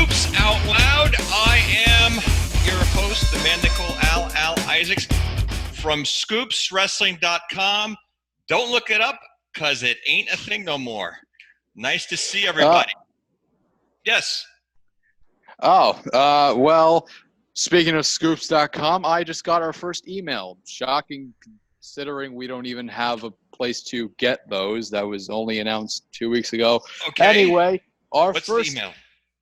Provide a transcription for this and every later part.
Scoops Out Loud. I am your host, the man they call Al Isaacs from scoopswrestling.com. Don't look it up because it ain't a thing no more. Nice to see everybody. Yes. Well, speaking of scoops.com, I just got our first email. Shocking considering we don't even have a place to get those. That was only announced 2 weeks ago. Okay. Anyway, What's the email?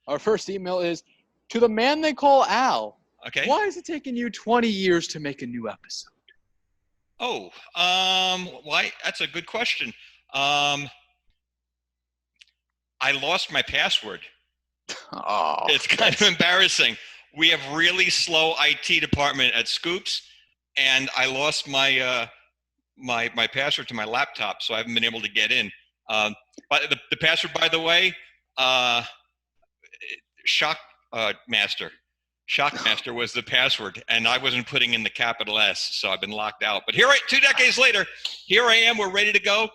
Our first email is to the man they call Al. Okay. Why is it taking you 20 years to make a new episode? Oh, why? That's a good question. I lost my password. Oh, it's kind of embarrassing. We have really slow IT department at Scoops, and I lost my my password to my laptop, so I haven't been able to get in. But the password, by the way, Shockmaster was the password, and I wasn't putting in the capital S, so I've been locked out. But 2 decades later, here I am. We're ready to go.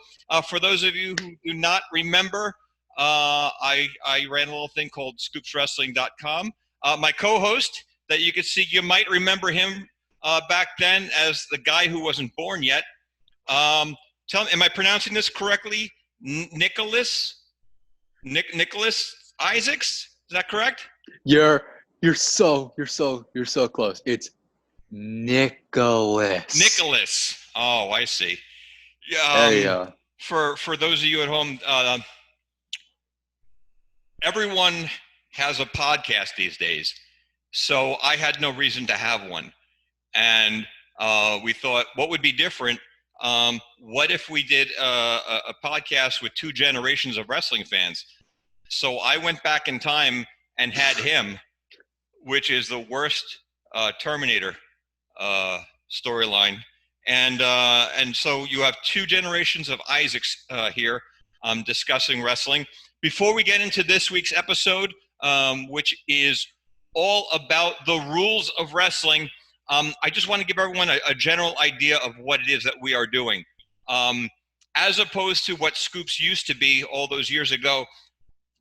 For those of you who do not remember, I ran a little thing called scoopswrestling.com. My co-host that you can see, you might remember him back then as the guy who wasn't born yet. Tell me, am I pronouncing this correctly? Nicholas Isaacs? Is that correct? You're so close. It's Nicholas. Nicholas. Oh, I see. There you go. For those of you at home, everyone has a podcast these days, so I had no reason to have one, and we thought, what would be different? What if we did a podcast with 2 generations of wrestling fans? So I went back in time and had him, which is the worst Terminator storyline. And so you have 2 generations of Isaacs here discussing wrestling. Before we get into this week's episode, which is all about the rules of wrestling, I just want to give everyone a general idea of what it is that we are doing. As opposed to what Scoops used to be all those years ago,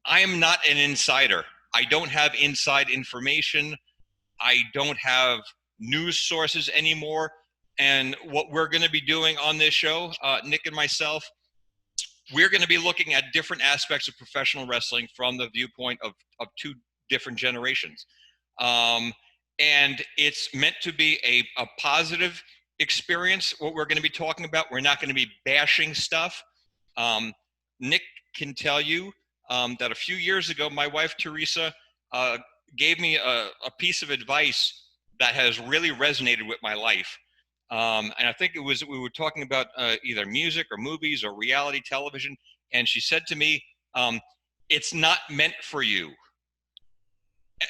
I am not an insider. I don't have inside information. I don't have news sources anymore. And what we're going to be doing on this show, Nick and myself, we're going to be looking at different aspects of professional wrestling from the viewpoint of 2 different generations. And it's meant to be a positive experience, what we're going to be talking about. We're not going to be bashing stuff. Nick can tell you that a few years ago, my wife, Teresa, gave me a piece of advice that has really resonated with my life. And I think we were talking about either music or movies or reality television. And she said to me, it's not meant for you.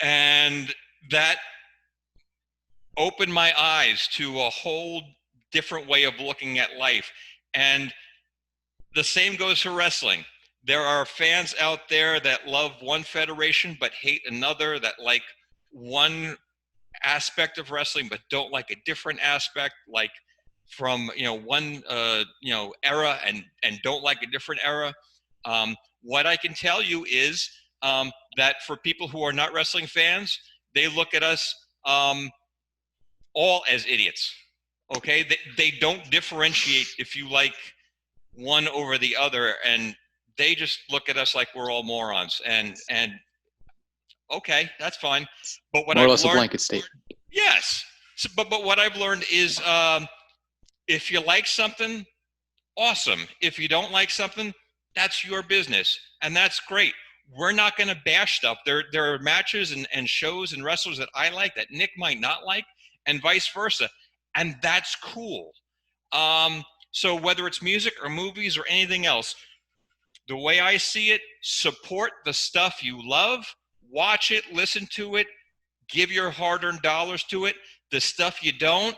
And that opened my eyes to a whole different way of looking at life. And the same goes for wrestling. There are fans out there that love one federation but hate another, that like one aspect of wrestling but don't like a different aspect, like from one era and don't like a different era. What I can tell you is that for people who are not wrestling fans, they look at us all as idiots. Okay, they don't differentiate if you like one over the other, and they just look at us like we're all morons. And okay, that's fine. But what more or I've less learned, a blanket statement. Yes, so, but what I've learned is if you like something, awesome. If you don't like something, that's your business, and that's great. We're not going to bash stuff. There are matches and shows and wrestlers that I like that Nick might not like, and vice versa, and that's cool. So whether it's music or movies or anything else, the way I see it, support the stuff you love, watch it, listen to it, give your hard-earned dollars to it. The stuff you don't,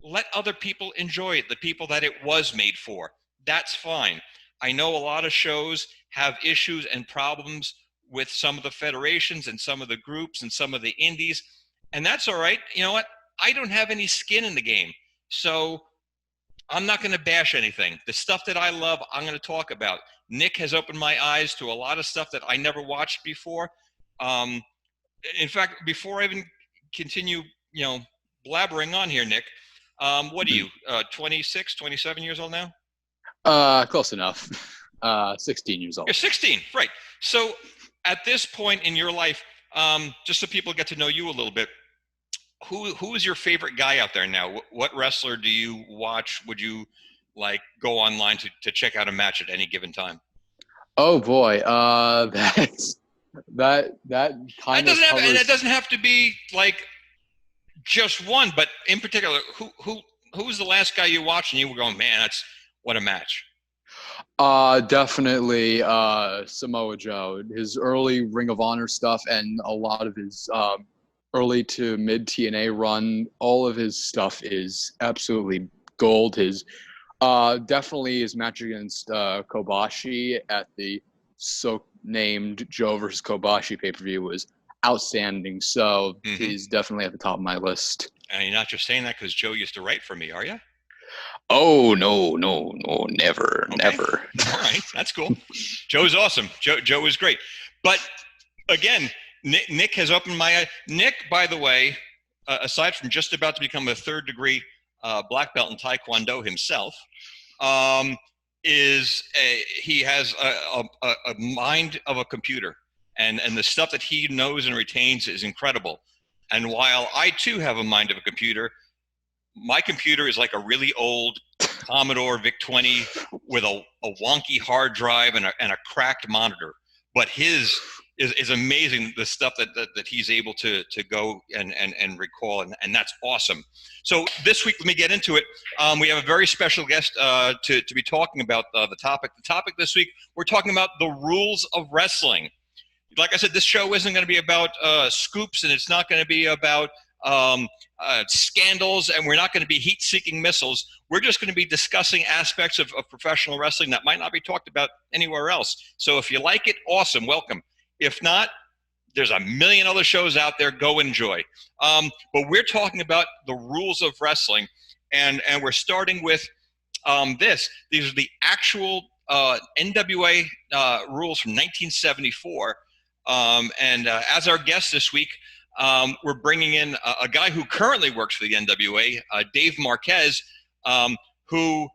let other people enjoy it, the people that it was made for. That's fine. I know a lot of shows have issues and problems with some of the federations and some of the groups and some of the indies, and that's all right. You know what? I don't have any skin in the game, so I'm not going to bash anything. The stuff that I love, I'm going to talk about. Nick has opened my eyes to a lot of stuff that I never watched before. In fact, before I even continue, blabbering on here, Nick, what are you, 26, 27 years old now? Close enough. 16 years old. You're 16, right. So at this point in your life, just so people get to know you a little bit, who is your favorite guy out there now? What wrestler do you watch? Would you go online to check out a match at any given time? Oh boy, that kind of covers. And it doesn't have to be just one, but in particular, who was the last guy you watched and you were going, man, what a match? Definitely Samoa Joe. His early Ring of Honor stuff and a lot of his early to mid TNA run, all of his stuff is absolutely gold. His definitely his match against Kobashi at the so-named Joe versus Kobashi pay-per-view was outstanding. So he's definitely at the top of my list. And you're not just saying that because Joe used to write for me, are you? Oh, no, never, okay. Never. All right, that's cool. Joe's awesome. Joe is great. But again, Nick has opened my eye. Nick, by the way, aside from just about to become a third-degree black belt in Taekwondo himself, he has a mind of a computer, and the stuff that he knows and retains is incredible. And while I too have a mind of a computer, my computer is like a really old Commodore VIC-20 with a wonky hard drive and a cracked monitor. But his is amazing, the stuff that he's able to go and recall, and that's awesome. So this week, let me get into it. We have a very special guest to be talking about the topic. The topic this week, we're talking about the rules of wrestling. Like I said, this show isn't going to be about scoops, and it's not going to be about scandals, and we're not going to be heat-seeking missiles. We're just going to be discussing aspects of professional wrestling that might not be talked about anywhere else. So if you like it, awesome, welcome. If not, there's a million other shows out there. Go enjoy. But we're talking about the rules of wrestling, and we're starting with this. These are the actual NWA rules from 1974. And as our guest this week, we're bringing in a guy who currently works for the NWA, Dave Marquez, who,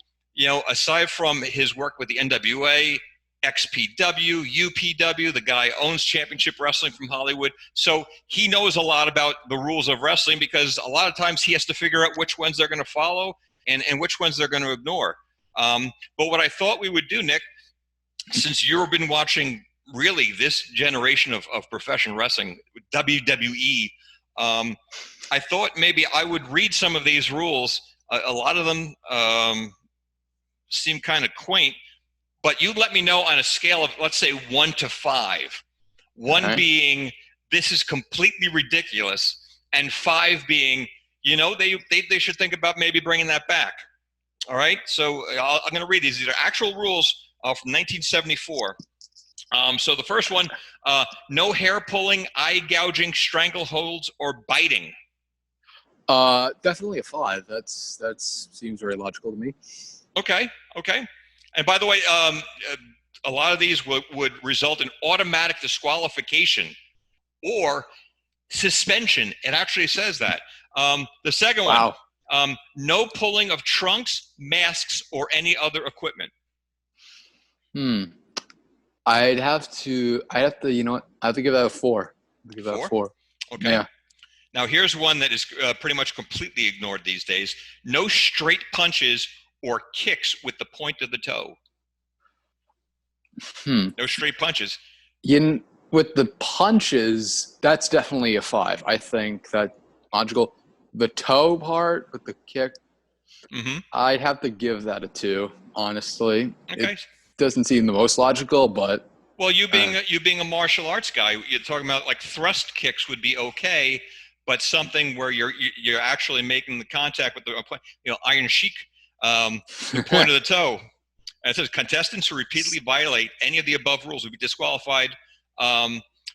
aside from his work with the NWA, XPW, UPW, the guy owns Championship Wrestling from Hollywood. So he knows a lot about the rules of wrestling, because a lot of times he has to figure out which ones they're going to follow and which ones they're going to ignore. But what I thought we would do, Nick, since you've been watching really this generation of professional wrestling, WWE, I thought maybe I would read some of these rules. A lot of them seem kind of quaint, but you let me know on a scale of, let's say, 1 to 5. 1 being, this is completely ridiculous, and 5 being, they should think about maybe bringing that back. All right, so I'm going to read these. These are actual rules from 1974. So the first one, no hair pulling, eye gouging, strangleholds, or biting. Definitely a 5. That seems very logical to me. Okay. And by the way, a lot of these would result in automatic disqualification or suspension. It actually says that. The second one, no pulling of trunks, masks, or any other equipment. I'd have to, I have to give that a 4. Give that a 4. Okay. Yeah. Now here's one that is pretty much completely ignored these days. No straight punches or kicks with the point of the toe. No straight punches. With the punches, that's definitely a 5. I think that logical. The toe part with the kick, I'd have to give that a 2, honestly. Okay. It doesn't seem the most logical, but well, you being a martial arts guy, you're talking about like thrust kicks would be okay, but something where you're actually making the contact with the Iron Sheik, the point of the toe. And it says contestants who repeatedly violate any of the above rules will be disqualified.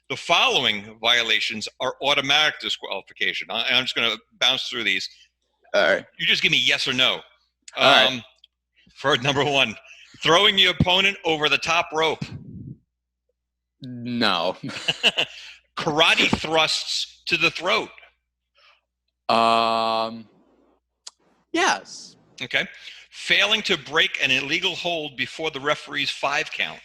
The following violations are automatic disqualification. I'm just going to bounce through these. All right. You just give me yes or no. All right. For number 1, throwing your opponent over the top rope. No. Karate thrusts to the throat. Yes. Okay. Failing to break an illegal hold before the referee's 5 count.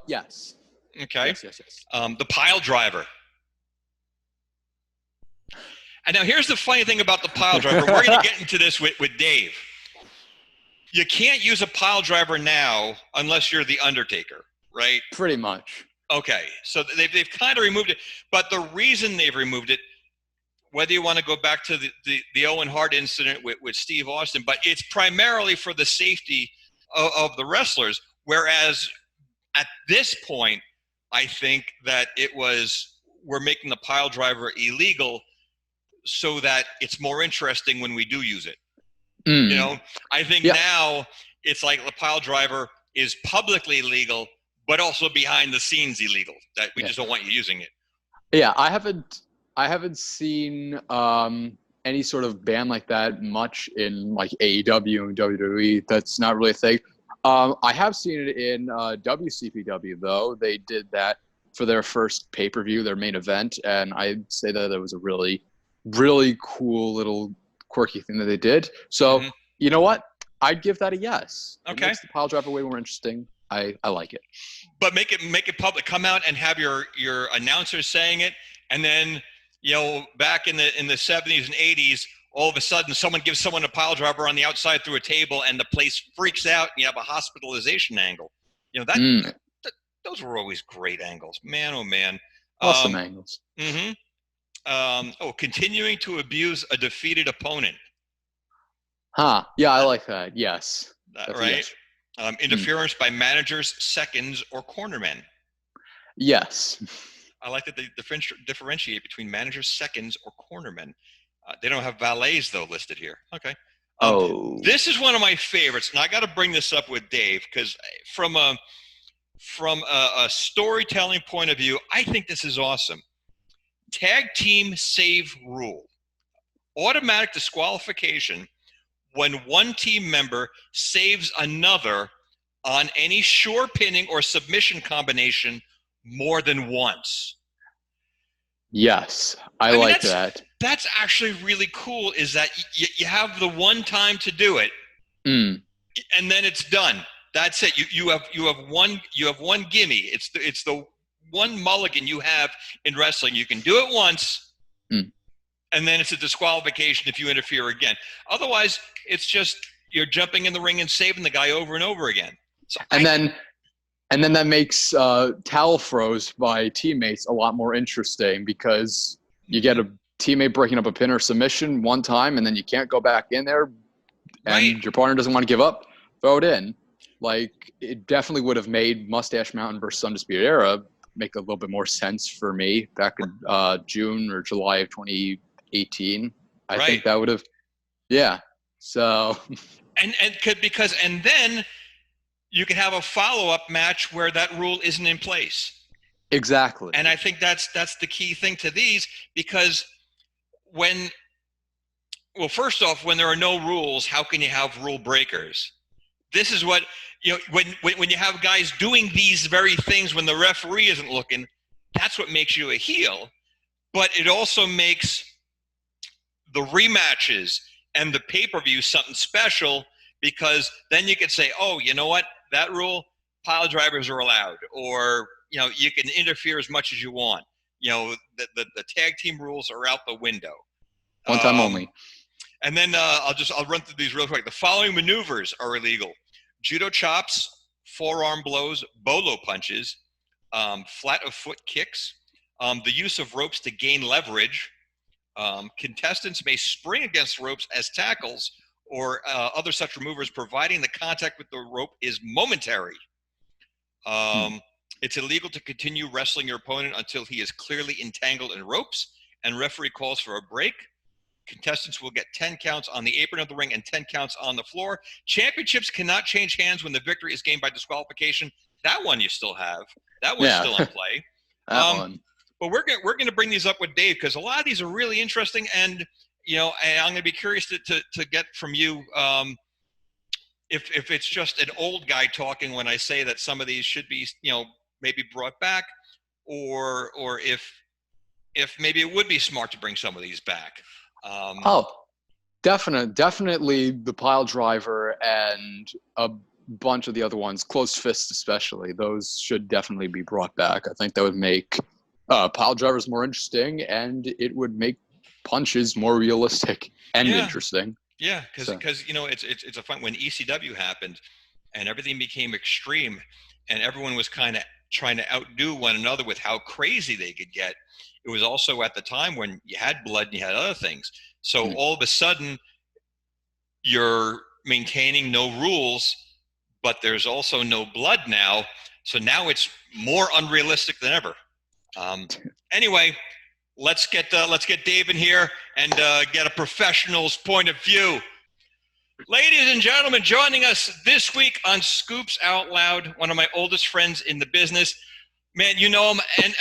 Yes. Okay. Yes. The pile driver. And now here's the funny thing about the pile driver. We're going to get into this with Dave. You can't use a pile driver now unless you're the Undertaker, right? Pretty much. Okay. So they've kind of removed it. But the reason they've removed it, whether you want to go back to the Owen Hart incident with Steve Austin, but it's primarily for the safety of the wrestlers. Whereas at this point, I think that we're making the pile driver illegal so that it's more interesting when we do use it. You know, I think now it's like the pile driver is publicly illegal, but also behind the scenes illegal. That we just don't want you using it. Yeah, I haven't seen any sort of ban like that much in like AEW and WWE. That's not really a thing. I have seen it in WCPW though. They did that for their first pay-per-view, their main event, and I'd say that it was a really, really cool little quirky thing that they did. So you know what? I'd give that a yes. Okay. It makes the pile driver way more interesting. I like it. But make it public. Come out and have your announcers saying it, and then back in the 70s and 80s, all of a sudden someone gives someone a pile driver on the outside through a table, and the place freaks out, and you have a hospitalization angle. Those were always great angles. Man, oh man. Awesome angles. Continuing to abuse a defeated opponent. Yeah, I like that. Yes. Right? Yes. Interference by managers, seconds, or cornermen. Yes. I like that they differentiate between managers, seconds, or cornermen. They don't have valets, though, listed here. Okay. This is one of my favorites, and I got to bring this up with Dave, because from a storytelling point of view, I think this is awesome. Tag team save rule. Automatic disqualification when one team member saves another on any sure pinning or submission combination more than once. Yes, I mean, like that. That's actually really cool, is that you have the one time to do it, and then it's done. That's it. You have one gimme. It's the one mulligan you have in wrestling. You can do it once, and then it's a disqualification if you interfere again. Otherwise, it's just you're jumping in the ring and saving the guy over and over again. So then that makes towel throws by teammates a lot more interesting, because you get a teammate breaking up a pin or submission one time, and then you can't go back in there, and your partner doesn't want to give up, throw it in. Like, it definitely would have made Mustache Mountain versus Undisputed Era make a little bit more sense for me back in June or July of 2018. I think that would have, So, and then you can have a follow-up match where that rule isn't in place. Exactly. And I think that's the key thing to these, because first off, when there are no rules, how can you have rule breakers? This is what, when you have guys doing these very things when the referee isn't looking, that's what makes you a heel. But it also makes the rematches and the pay-per-view something special, because then you could say, oh, you know what? That rule, pile drivers are allowed, or you can interfere as much as you want. The tag team rules are out the window. One time only. And then I'll run through these real quick. The following maneuvers are illegal: judo chops, forearm blows, bolo punches, flat of foot kicks, the use of ropes to gain leverage. Contestants may spring against ropes as tackles or other such maneuvers, providing the contact with the rope is momentary. It's illegal to continue wrestling your opponent until he is clearly entangled in ropes and referee calls for a break. Contestants will get 10 counts on the apron of the ring and 10 counts on the floor. Championships cannot change hands when the victory is gained by disqualification. That one you still have. That one's still in play. That one. But we're going to bring these up with Dave, because a lot of these are really interesting, and and I'm going to be curious to get from you if it's just an old guy talking when I say that some of these should be maybe brought back, or if maybe it would be smart to bring some of these back. Definitely the pile driver and a bunch of the other ones, closed fist especially. Those should definitely be brought back. I think that would make pile drivers more interesting, and it would make punches more realistic and interesting. Yeah, because it's a fun when ECW happened, and everything became extreme, and everyone was kind of trying to outdo one another with how crazy they could get. It was also at the time when you had blood and you had other things. So all of a sudden, you're maintaining no rules, but there's also no blood now. So now it's more unrealistic than ever. Anyway, let's get Dave in here and get a professional's point of view. Ladies and gentlemen, joining us this week on Scoops Out Loud, one of my oldest friends in the business. Man, you know him and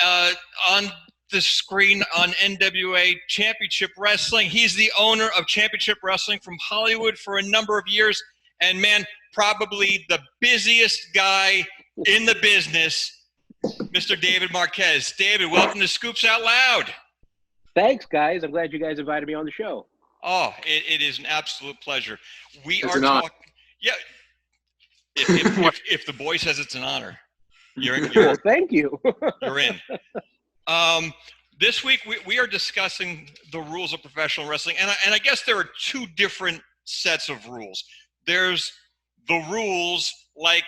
on the screen on NWA Championship Wrestling. He's the owner of Championship Wrestling from Hollywood for a number of years. And man, probably the busiest guy in the business, Mr. David Marquez. David, welcome to Scoops Out Loud. Thanks, guys. I'm glad you guys invited me on the show. Oh, it is an absolute pleasure. We are talking. Yeah. If the boy says it's an honor, you're well, thank you. You're in. This week we are discussing the rules of professional wrestling, and I guess there are two different sets of rules. There's the rules like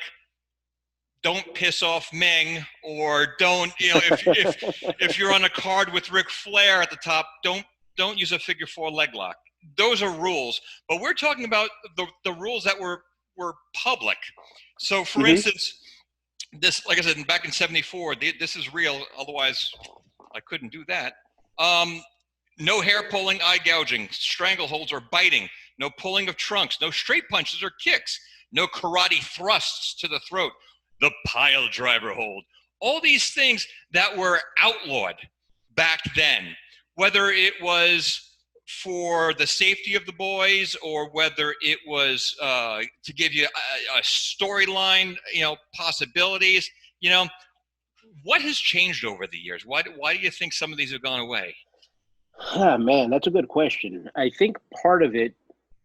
don't piss off Meng, or don't, if you're on a card with Ric Flair at the top, don't use a figure four leg lock. Those are rules, but we're talking about the rules that were public. So, for instance, this, like I said, back in '74, this is real. Otherwise, I couldn't do that. No hair pulling, eye gouging, strangleholds or biting. No pulling of trunks. No straight punches or kicks. No karate thrusts to the throat. The pile driver hold. All these things that were outlawed back then, whether it was for the safety of the boys or whether it was to give you a storyline, possibilities, what has changed over the years? Why do you think some of these have gone away? Oh, man, that's a good question. I think part of it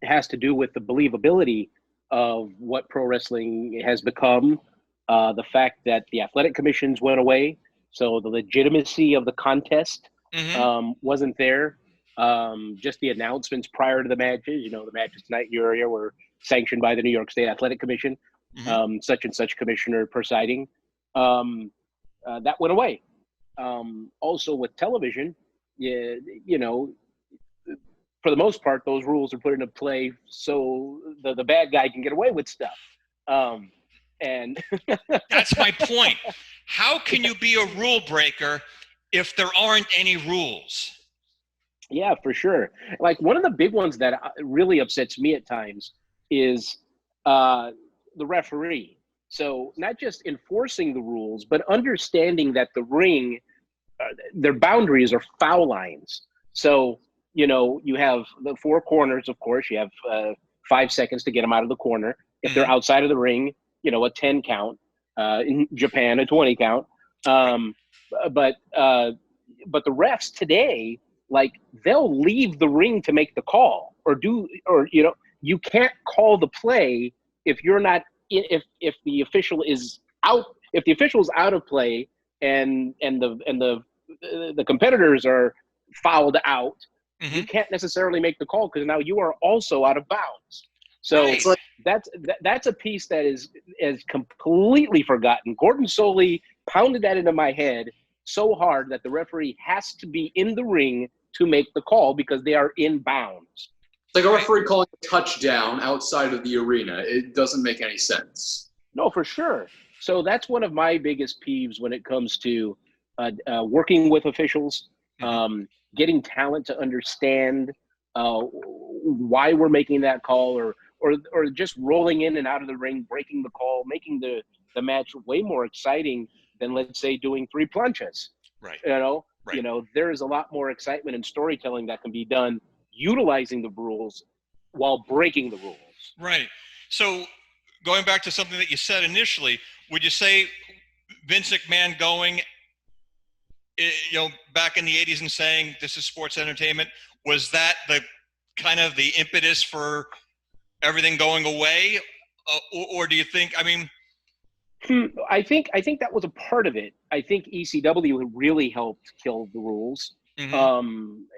has to do with the believability of what pro wrestling has become. The fact that the athletic commissions went away, so the legitimacy of the contest wasn't there. Just the announcements prior to the matches, the matches tonight in your area were sanctioned by the New York State Athletic Commission, such and such commissioner presiding. That went away. Also with television, for the most part, those rules are put into play so the bad guy can get away with stuff. And that's my point. How can you be a rule breaker if there aren't any rules? Yeah, for sure. Like one of the big ones that really upsets me at times is the referee. So not just enforcing the rules, but understanding that the ring, their boundaries are foul lines. So, you have the four corners, of course. You have 5 seconds to get them out of the corner. If they're outside of the ring, a 10 count. In Japan, a 20 count. But the refs today, like, they'll leave the ring to make the call you can't call the play if you're not if the official is out. If the official is out of play and the competitors are fouled out, you can't necessarily make the call because now you are also out of bounds. So right. that's a piece that is completely forgotten. Gordon Soley pounded that into my head so hard that the referee has to be in the ring to make the call because they are in bounds. It's like a referee calling a touchdown outside of the arena. It doesn't make any sense. No, for sure. So that's one of my biggest peeves when it comes to working with officials, getting talent to understand why we're making that call, or just rolling in and out of the ring, breaking the call, making the match way more exciting than, let's say, doing 3 planchas. Right. Right. There is a lot more excitement and storytelling that can be done utilizing the rules while breaking the rules. Right. So going back to something that you said initially, would you say Vince McMahon going back in the 80s and saying this is sports entertainment? Was that the kind of the impetus for everything going away? Or do you think, I mean... I think that was a part of it. I think ECW really helped kill the rules. XPW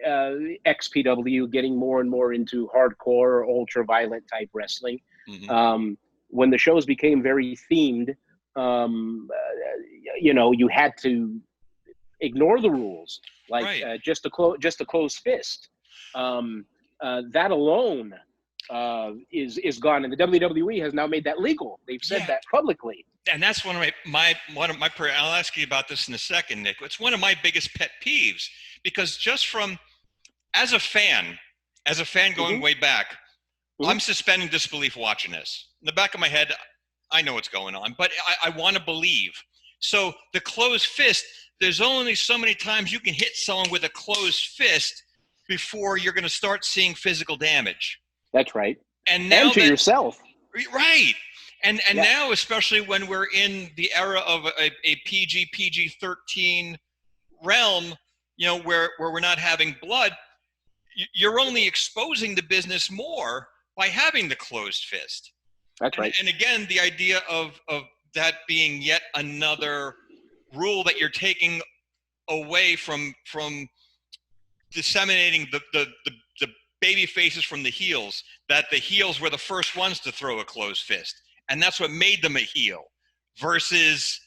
getting more and more into hardcore, ultra violent type wrestling. When the shows became very themed, you had to ignore the rules, like just a closed fist. That alone is gone, and the WWE has now made that legal. They've said that publicly. And that's one of my I'll ask you about this in a second, Nick. It's one of my biggest pet peeves, because just from as a fan going way back, I'm suspending disbelief watching this. In the back of my head, I know what's going on, but I want to believe. So the closed fist, there's only so many times you can hit someone with a closed fist before you're going to start seeing physical damage. That's right. And now to yourself. Right. And now, especially when we're in the era of a PG-13 realm, where we're not having blood, you're only exposing the business more by having the closed fist. That's right. And again, the idea of that being yet another rule that you're taking away from disseminating the baby faces from the heels, that the heels were the first ones to throw a closed fist. And that's what made them a heel versus,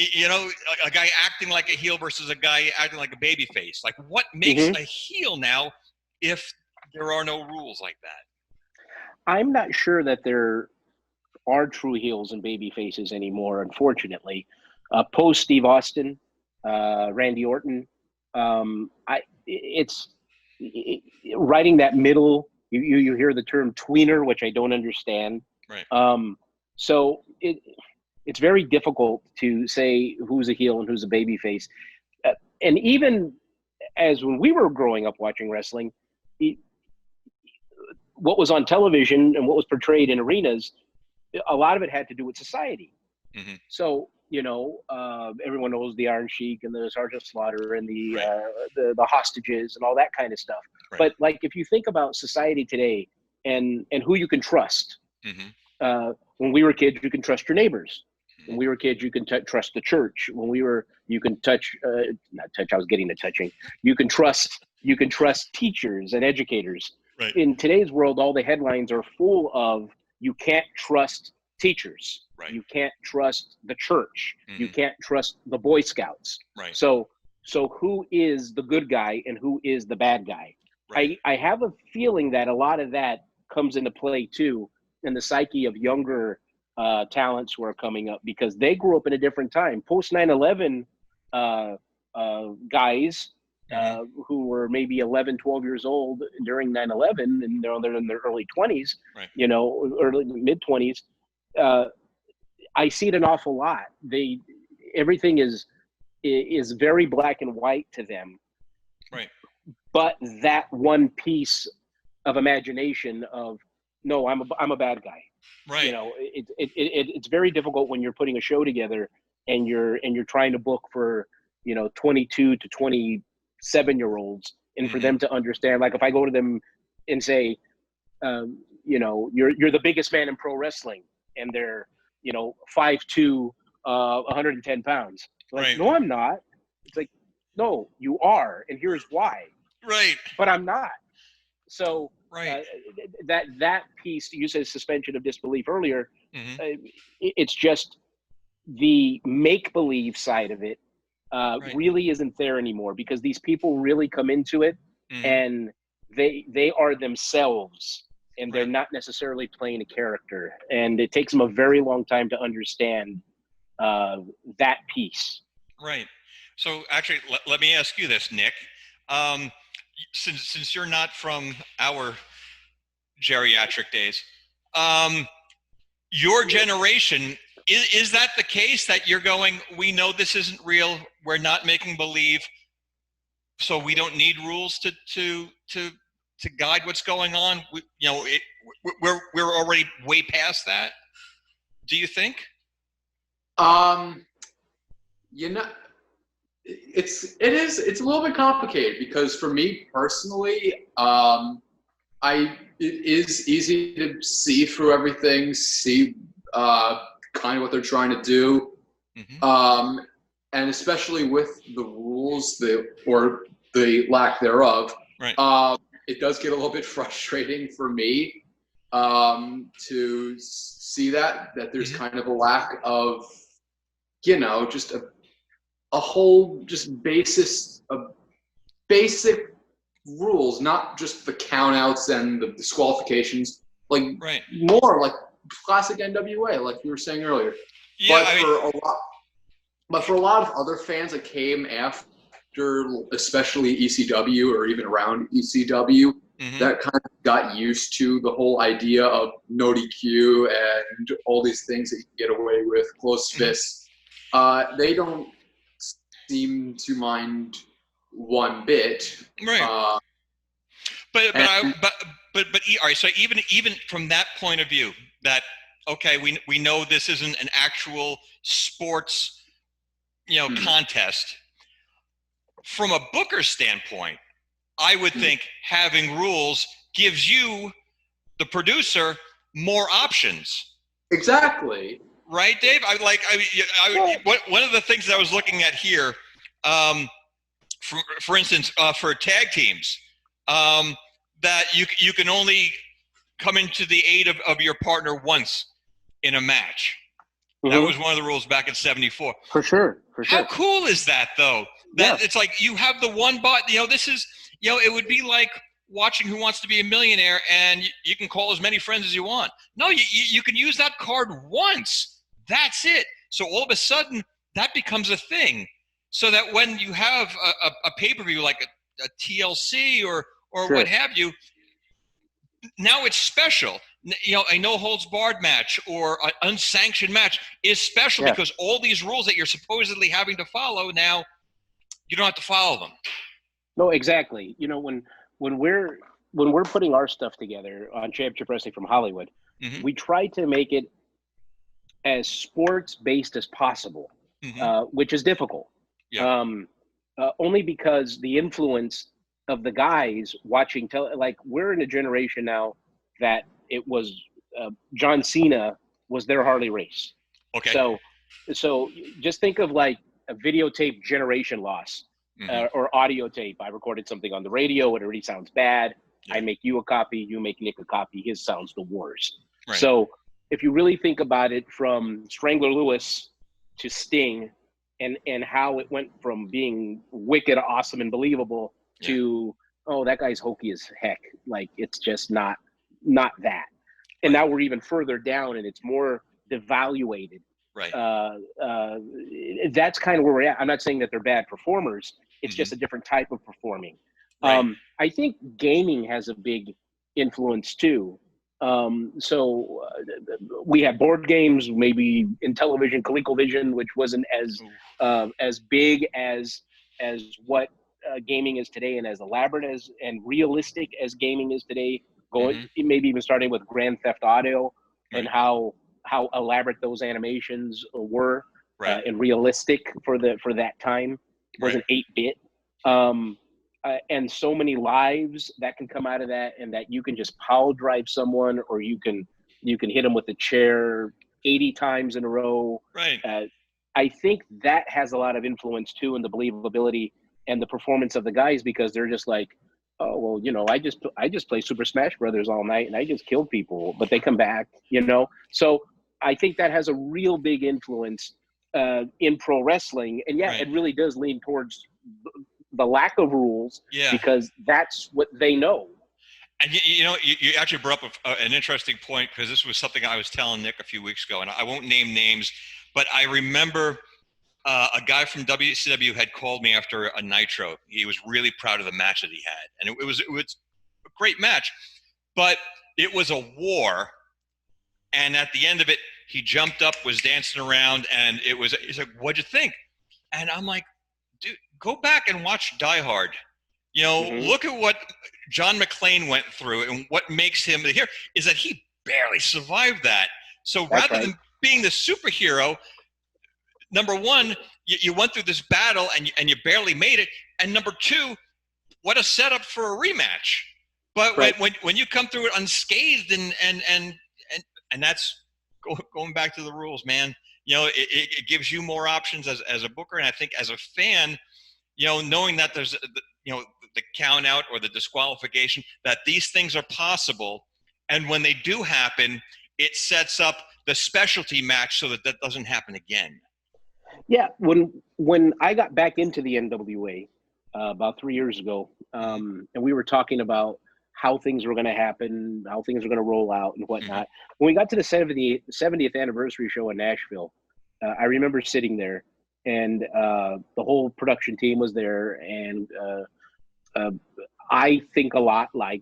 a guy acting like a heel versus a guy acting like a baby face. Like, what makes a heel now if there are no rules like that? I'm not sure that there are true heels and baby faces anymore, unfortunately. Post Steve Austin, Randy Orton, writing that middle, you hear the term tweener, which I don't understand. Right. So it's very difficult to say who's a heel and who's a babyface. And even as when we were growing up watching wrestling, what was on television and what was portrayed in arenas, a lot of it had to do with society. So, everyone knows the Iron Sheik and the Sergeant Slaughter and the hostages and all that kind of stuff. Right. But like, if you think about society today and who you can trust, when we were kids, you can trust your neighbors. When we were kids, you can trust the church. You can I was getting to touching. You can trust teachers and educators. Right. In today's world, all the headlines are full of, you can't trust teachers. Right. You can't trust the church. You can't trust the Boy Scouts. Right. So who is the good guy and who is the bad guy? Right. I have a feeling that a lot of that comes into play too in the psyche of younger talents who are coming up, because they grew up in a different time. Post 9/11 guys who were maybe 11, 12 years old during 9/11, and they're in their early 20s, early mid 20s. I see it an awful lot. Everything is very black and white to them. Right. But that one piece of imagination of, no, I'm a bad guy. Right. It's very difficult when you're putting a show together and you're trying to book for 22 to 27-year-olds, and for them to understand. Like, if I go to them and say, you're the biggest man in pro wrestling, and they're 5'2", 110 pounds. Like, right. No, I'm not. It's like, no, you are, and here's why. Right. But I'm not. So right. That piece, you said suspension of disbelief earlier, it's just the make-believe side of it really isn't there anymore, because these people really come into it and they are themselves, and they're not necessarily playing a character, and it takes them a very long time to understand that piece. Right. So actually, let me ask you this, Nick. Since you're not from our geriatric days, your generation, is that the case, that you're going, we know this isn't real, we're not making believe, so we don't need rules to guide what's going on? We're already way past that, do you think? It's a little bit complicated because for me personally, it is easy to see through everything, see kind of what they're trying to do, and especially with the rules or the lack thereof, right. It does get a little bit frustrating for me to see that there's kind of a lack of, just a whole just basic rules, not just the countouts and the disqualifications, like Right. more like classic NWA, like you were saying earlier. Yeah, But for a lot of other fans that came after, especially ECW or even around ECW, that kind of got used to the whole idea of no DQ and all these things that you can get away with, closed fists. They don't seem to mind one bit. right. But all right. So even from that point of view, that okay, we know this isn't an actual sports, contest. From a booker standpoint, I would think having rules gives you, the producer, more options. Exactly. Right, Dave? One of the things that I was looking at here, for instance, for tag teams, that you can only come into the aid of your partner once in a match. That was one of the rules back in '74. For sure. How cool is that, though? That it's like you have the one bot. This is, it would be like watching Who Wants to Be a Millionaire, and you can call as many friends as you want. No, you can use that card once. That's it. So all of a sudden, that becomes a thing. So that when you have a pay-per-view like a TLC or what have you, now it's special. A no-holds-barred match or an unsanctioned match is special because all these rules that you're supposedly having to follow, now you don't have to follow them. No, exactly. When we're putting our stuff together on Championship Wrestling from Hollywood, we try to make it as sports-based as possible, which is difficult. Yeah. Only because the influence of the guys watching we're in a generation now that it was John Cena was their Harley race. Okay. So just think of like a videotape generation loss or audio tape. I recorded something on the radio. It already sounds bad. Yeah. I make you a copy. You make Nick a copy. His sounds the worst. Right. So if you really think about it, from Strangler Lewis to Sting, and how it went from being wicked, awesome, and believable to, oh, that guy's hokey as heck. Like, it's just not that. And now we're even further down, and it's more devaluated. Right. That's kind of where we're at. I'm not saying that they're bad performers. It's just a different type of performing. Right. I think gaming has a big influence too. So we had board games, maybe in television, ColecoVision, which wasn't as big as what gaming is today, and as elaborate and realistic as gaming is today. Maybe even starting with Grand Theft Auto and how elaborate those animations were, and realistic for that time. It wasn't 8-bit. And so many lives that can come out of that, and that you can just pile drive someone, or you can hit them with a chair 80 times in a row. Right. I think that has a lot of influence too in the believability and the performance of the guys, because they're just like, oh, well, I just play Super Smash Brothers all night and I just killed people, but they come back, So I think that has a real big influence in pro wrestling. And it really does lean towards the lack of rules, because that's what they know. And you actually brought up an interesting point, because this was something I was telling Nick a few weeks ago, and I won't name names, but I remember a guy from WCW had called me after a Nitro. He was really proud of the match that he had, and it was a great match, but it was a war. And at the end of it, he jumped up, was dancing around, and he's like, "What'd you think?" And I'm like, dude, go back and watch Die Hard. Look at what John McClane went through, and what makes him here is that he barely survived that. So rather than being the superhero, number one, you went through this battle and you barely made it. And number two, what a setup for a rematch. But Right. when you come through it unscathed and that's going back to the rules, man, you know, it gives you more options as a booker. And I think as a fan, you know, knowing that there's, you know, the count out or the disqualification, that these things are possible. And when they do happen, it sets up the specialty match so that doesn't happen again. Yeah. When I got back into the NWA about 3 years ago, and we were talking about how things were going to happen, how things were going to roll out and whatnot. When we got to the 70th anniversary show in Nashville, I remember sitting there, and the whole production team was there, and I think a lot like,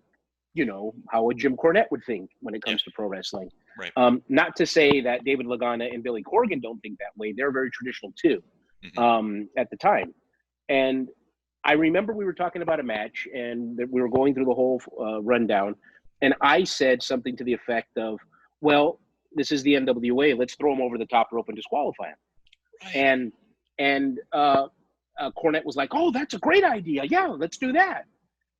you know, how a Jim Cornette would think when it comes to pro wrestling. Right. Not to say that David Lagana and Billy Corgan don't think that way. They're very traditional too, at the time. And I remember we were talking about a match, and we were going through the whole rundown, and I said something to the effect of, well, this is the NWA. Let's throw him over the top rope and disqualify him. Right. And Cornette was like, oh, that's a great idea. Yeah, let's do that.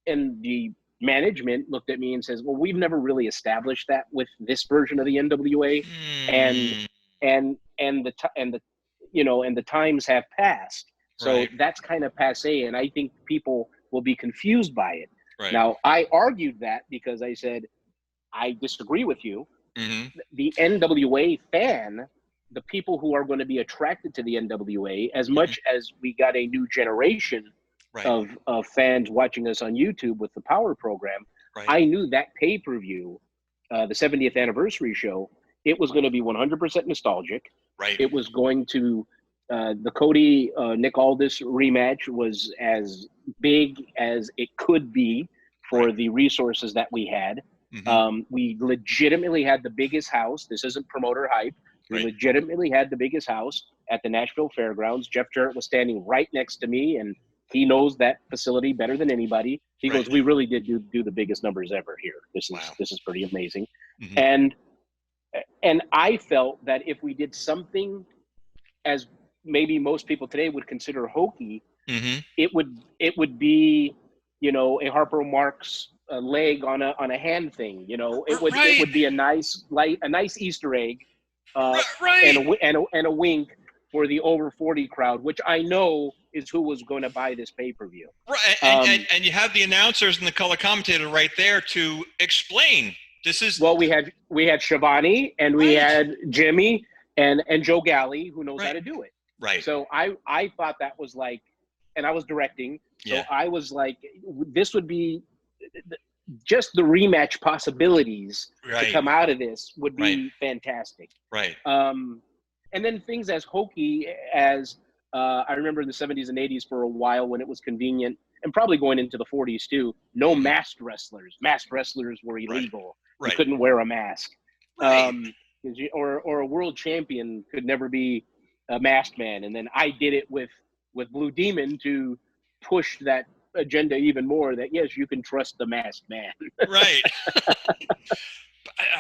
And the management looked at me and says, well, we've never really established that with this version of the NWA. And the times have passed. So that's kind of passé, and I think people will be confused by it. Right. Now, I argued that because I said, I disagree with you. The NWA fan, the people who are going to be attracted to the NWA, as much as we got a new generation of fans watching us on YouTube with the Power program, I knew that pay-per-view, the 70th anniversary show, it was going to be 100% nostalgic. Right. It was going to the Cody Nick Aldis rematch was as big as it could be for the resources that we had. We legitimately had the biggest house. This isn't promoter hype. We legitimately had the biggest house at the Nashville Fairgrounds. Jeff Jarrett was standing right next to me, and he knows that facility better than anybody. He goes, we really did do the biggest numbers ever here. This is pretty amazing. And I felt that if we did something as maybe most people today would consider hokey, it would be, you know, a Harpo Marx leg on a hand thing. You know, it would be a nice Easter egg, and a wink for the over 40 crowd, which I know is who was going to buy this pay-per-view. Right, and you have the announcers and the color commentator right there to explain. This is we had Shivani, and we had Jimmy and Joe Galley, who knows how to do it. Right. So I thought that was like, and I was directing, so I was like, this would be just the rematch possibilities to come out of this would be fantastic. Right. And then things as hokey as I remember in the 70s and 80s for a while when it was convenient, and probably going into the 40s too, no masked wrestlers. Masked wrestlers were illegal. You couldn't wear a mask. Or a world champion could never be a masked man. And then I did it with Blue Demon to push that agenda even more, that yes, you can trust the masked man. Right.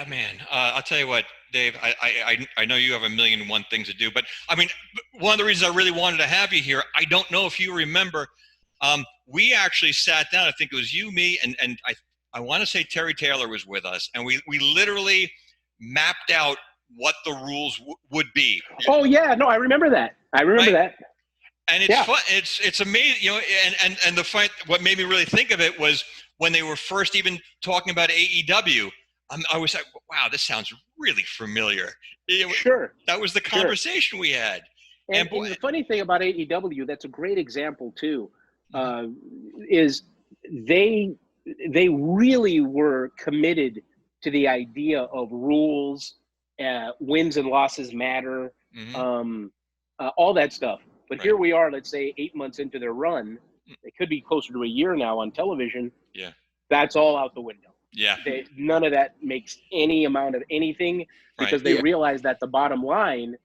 Man, I'll tell you what, Dave, I know you have 1,000,001 things to do, but I mean, one of the reasons I really wanted to have you here, I don't know if you remember, we actually sat down, I think it was you, me, and I want to say Terry Taylor was with us, and we literally mapped out what the rules would be. Oh yeah, no, I remember that. That. And it's fun. It's amazing, you know. And the fight. What made me really think of it was when they were first even talking about AEW. I was like, wow, this sounds really familiar. Sure. That was the conversation we had. And the funny thing about AEW, that's a great example too, is they really were committed to the idea of rules, wins and losses matter, all that stuff. But here we are, let's say 8 months into their run, it could be closer to a year now on television. Yeah. That's all out the window. Yeah. None of that makes any amount of anything because they realize that the bottom line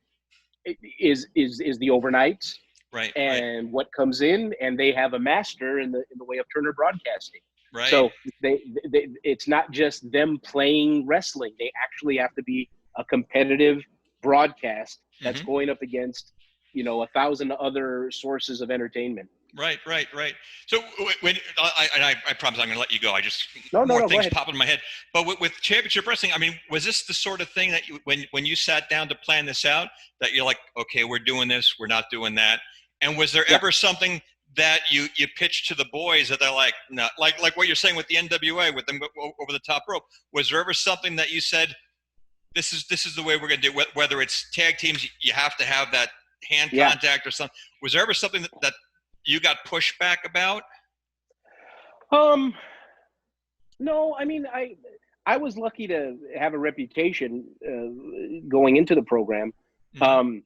is the overnights. Right. And what comes in, and they have a master in the way of Turner Broadcasting. Right. So they it's not just them playing wrestling. They actually have to be a competitive broadcast that's going up against, 1,000 other sources of entertainment. Right. So when I promise I'm going to let you go. I just No, more go things ahead. pop in my head. But with Championship Wrestling, I mean, was this the sort of thing that you, when you sat down to plan this out, that you're like, okay, we're doing this, we're not doing that, and was there ever something that you pitched to the boys that they're like, no, like what you're saying with the NWA with them over the top rope? Was there ever something that you said, this is the way we're going to do it? Whether it's tag teams, you have to have that hand contact or something. Was there ever something that you got pushback about? No, I mean, I was lucky to have a reputation going into the program. Mm-hmm.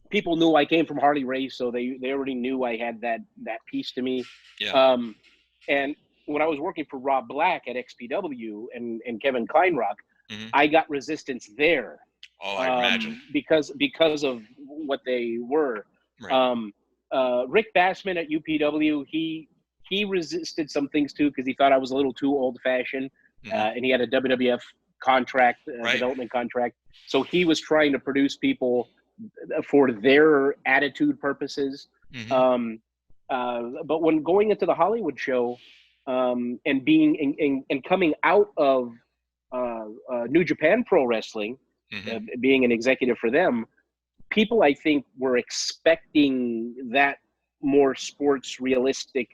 People knew I came from Harley Race, so they already knew I had that piece to me. Yeah. And when I was working for Rob Black at XPW and Kevin Kleinrock, Mm-hmm. I got resistance there. Oh, I imagine. Because of what they were. Right. Rick Bassman at UPW, he resisted some things too because he thought I was a little too old-fashioned, and he had a WWF contract, development contract. So he was trying to produce people for their attitude purposes. Mm-hmm. But when going into the Hollywood show and being and coming out of New Japan Pro Wrestling, being an executive for them, people I think were expecting that more sports realistic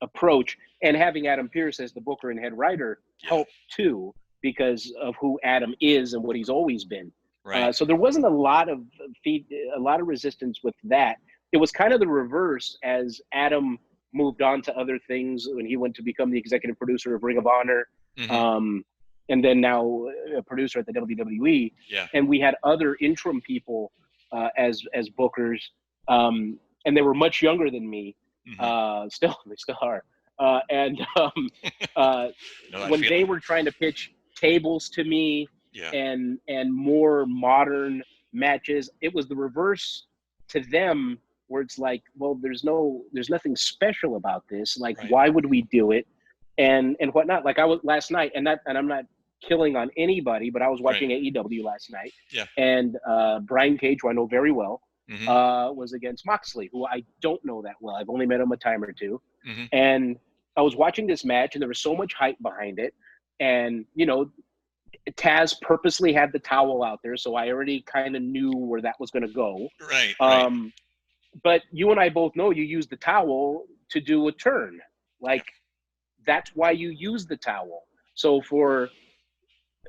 approach, and having Adam Pearce as the booker and head writer helped too, because of who Adam is and what he's always been. Right. So there wasn't a lot of resistance with that. It was kind of the reverse as Adam moved on to other things when he went to become the executive producer of Ring of Honor, and then now a producer at the WWE. Yeah. And we had other interim people as bookers, and they were much younger than me. They still are. When they were trying to pitch tables to me and more modern matches, it was the reverse to them, where it's like, well, there's nothing special about this. Like, why would we do it? And whatnot. Like I was last night, and I'm not killing on anybody, but I was watching AEW last night. Yeah. And Brian Cage, who I know very well, was against Moxley, who I don't know that well. I've only met him a time or two. And I was watching this match, and there was so much hype behind it. And, Taz purposely had the towel out there, so I already kind of knew where that was going to go. Right. But you and I both know you use the towel to do a turn. Like, that's why you use the towel. So for,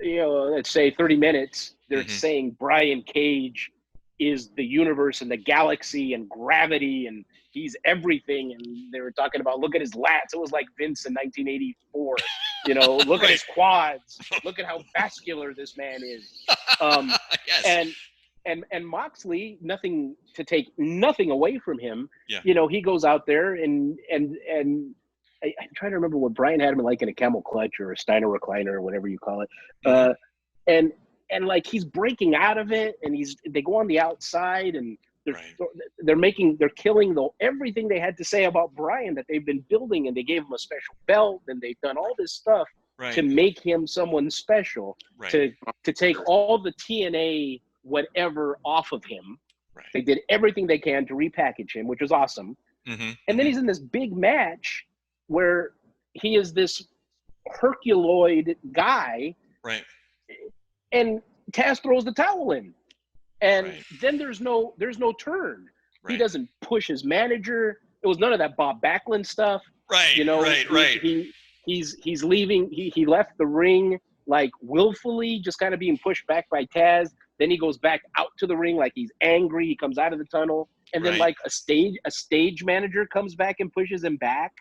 let's say 30 minutes, they're saying Brian Cage is the universe and the galaxy and gravity, and he's everything. And they were talking about, look at his lats. It was like Vince in 1984. Look at his quads. Look at how vascular this man is. And Moxley, nothing to take nothing away from him. Yeah. He goes out there and I'm trying to remember what Brian had him like in a camel clutch or a Steiner recliner or whatever you call it. And like he's breaking out of it, and they go on the outside, and they're killing everything they had to say about Brian that they've been building, and they gave him a special belt, and they've done all this stuff to make him someone special, to take all the TNA whatever off of him. They did everything they can to repackage him, which was awesome. And then he's in this big match where he is this Herculoid guy, and Taz throws the towel in, and then there's no turn. He doesn't push his manager. It was none of that Bob Backlund stuff. He's leaving. He left the ring like willfully, just kind of being pushed back by Taz. Then he goes back out to the ring like he's angry. He comes out of the tunnel, and then like a stage manager comes back and pushes him back.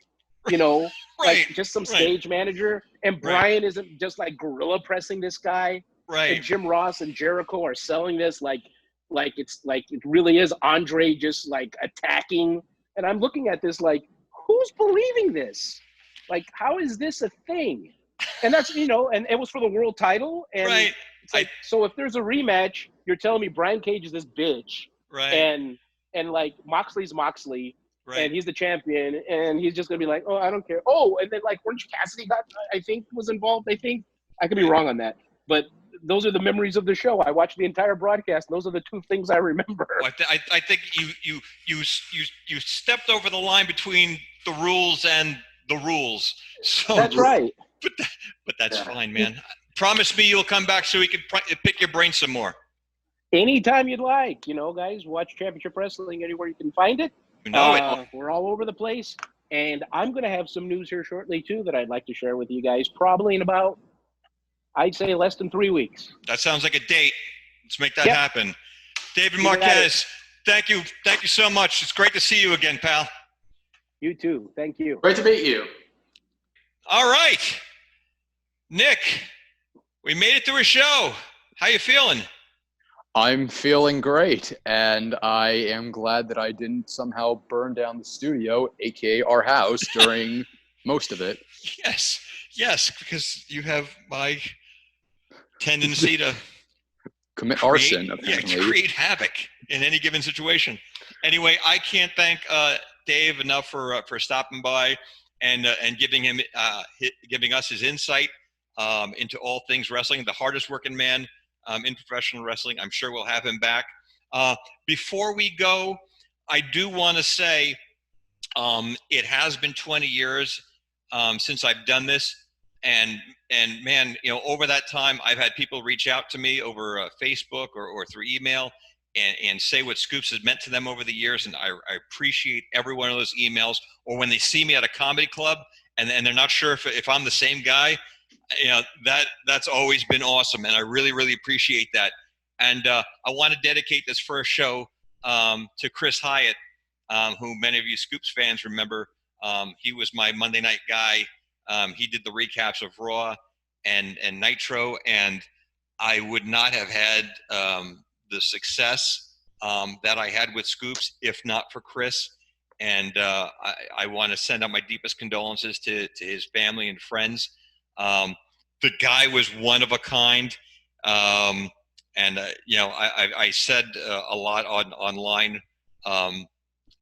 Like just some stage manager. And Brian isn't just like gorilla pressing this guy. And Jim Ross and Jericho are selling this like it's like it really is Andre just like attacking. And I'm looking at this like, who's believing this? Like, how is this a thing? And that's, and it was for the world title. And it's like, so if there's a rematch, you're telling me Brian Cage is this bitch. And like Moxley's Moxley. And he's the champion, and he's just gonna be like, oh, I don't care. Oh, and then like Orange Cassidy I think was involved. I think I could be wrong on that, but those are the memories of the show. I watched the entire broadcast. And those are the two things I remember. Well, I think you stepped over the line between the rules and the rules. So That's right. But that's fine, man. Promise me you'll come back so we can pick your brain some more. Anytime you'd like, guys, watch Championship Wrestling anywhere you can find it. You know it. We're all over the place. And I'm going to have some news here shortly, too, that I'd like to share with you guys, probably in about, I'd say, less than 3 weeks. That sounds like a date. Let's make that happen. David Marquez, thank you. Thank you so much. It's great to see you again, pal. You too. Thank you. Great to meet you. All right. Nick, we made it through a show. How you feeling? I'm feeling great, and I am glad that I didn't somehow burn down the studio, aka our house, during most of it. Yes, because you have my tendency to commit arson, apparently. Yeah, create havoc in any given situation. Anyway, I can't thank Dave enough for stopping by and giving us his insight into all things wrestling. The hardest working man in professional wrestling. I'm sure we'll have him back. Before we go, I do want to say it has been 20 years since I've done this, and man, over that time, I've had people reach out to me over Facebook or through email and say what Scoops has meant to them over the years, and I appreciate every one of those emails. Or when they see me at a comedy club and they're not sure if I'm the same guy, that's always been awesome, and I really, really appreciate that. And I want to dedicate this first show to Chris Hyatt, who many of you Scoops fans remember. He was my Monday night guy. He did the recaps of Raw and Nitro, and I would not have had the success that I had with Scoops if not for Chris. And I want to send out my deepest condolences to his family and friends. The guy was one of a kind. I said a lot online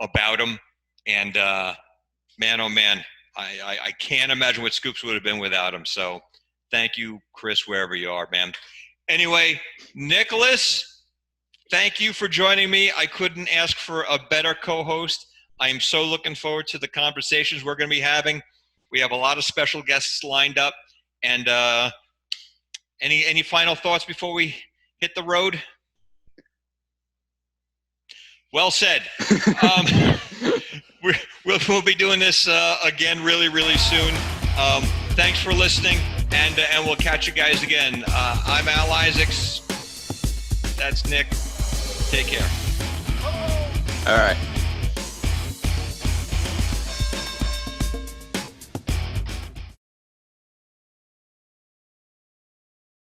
about him, and man, oh man, I can't imagine what Scoops would have been without him. So thank you, Chris, wherever you are, man. Anyway, Nicholas, thank you for joining me. I couldn't ask for a better co-host. I am so looking forward to the conversations we're going to be having. We have a lot of special guests lined up. And any final thoughts before we hit the road? Well said. We'll be doing this again really, really soon. Thanks for listening, and we'll catch you guys again. I'm Al Isaacs. That's Nick. Take care. All right.